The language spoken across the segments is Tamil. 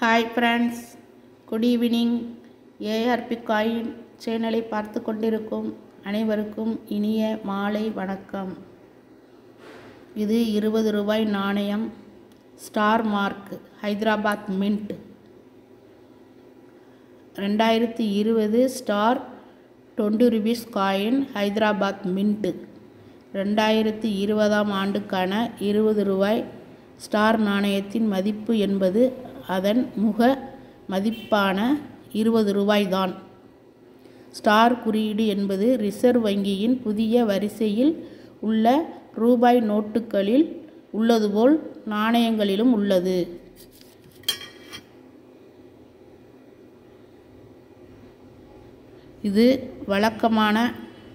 Hi friends, good evening. ARP coin சேனலை பார்த்து கொண்டிருக்கும் அனைவருக்கும் இனிய மாலை வணக்கம். இது 20 ரூபாய் நாணயம், star mark, Hyderabad mint. 2020 star 20 rupees coin, Hyderabad mint. 2020ஆம் ஆண்டுக்கான 20 ரூபாய் ஸ்டார் நாணயத்தின் மதிப்பு என்பது அதன் முக மதிப்பான 20 ரூபாய் தான். ஸ்டார் குறியீடு என்பது ரிசர்வ் வங்கியின் புதிய வரிசையில் உள்ள ரூபாய் நோட்டுகளில் உள்ளதுபோல் நாணயங்களிலும் உள்ளது. இது வழக்கமான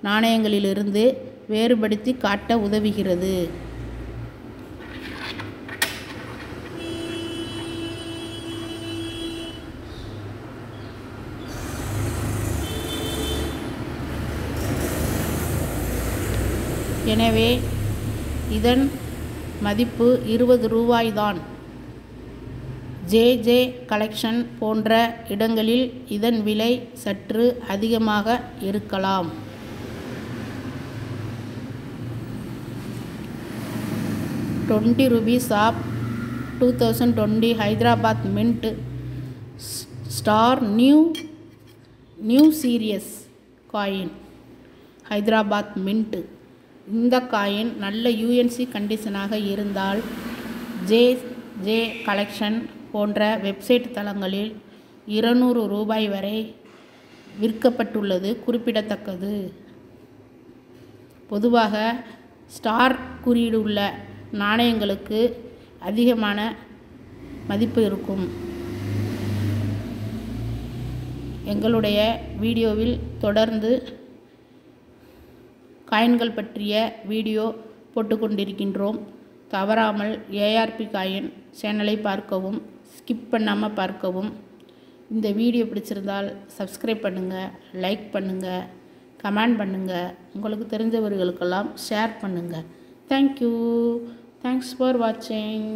நாணயங்களிலிருந்து வேறுபடுத்தி காட்ட உதவுகிறது. எனவே இதன் மதிப்பு 20 ரூபாய் தான். ஜே கலெக்ஷன் போன்ற இடங்களில் இதன் விலை சற்று அதிகமாக இருக்கலாம். ₹20 of 2020 Hyderabad mint star new series coin, Hyderabad mint. இந்த காயின் நல்ல யூஎன்சி கண்டிஷனாக இருந்தால் ஜே கலெக்ஷன் போன்ற வெப்சைட் தளங்களில் ₹200 வரை விற்கப்பட்டுள்ளது குறிப்பிடத்தக்கது. பொதுவாக ஸ்டார் குறியீடு உள்ள நாணயங்களுக்கு அதிகமான மதிப்பு இருக்கும். எங்களுடைய வீடியோவில் தொடர்ந்து காயின்கள் பற்றிய வீடியோ போட்டுக்கொண்டிருக்கின்றோம். தவறாமல் ஏஆர்பி காயின் சேனலை பார்க்கவும், ஸ்கிப் பண்ணாமல் பார்க்கவும். இந்த வீடியோ பிடிச்சிருந்தால் சப்ஸ்கிரைப் பண்ணுங்கள், லைக் பண்ணுங்கள், கமெண்ட் பண்ணுங்கள், உங்களுக்கு தெரிஞ்சவர்களுக்கெல்லாம் ஷேர் பண்ணுங்கள். தேங்க்யூ. தேங்க்ஸ் ஃபார் வாட்சிங்.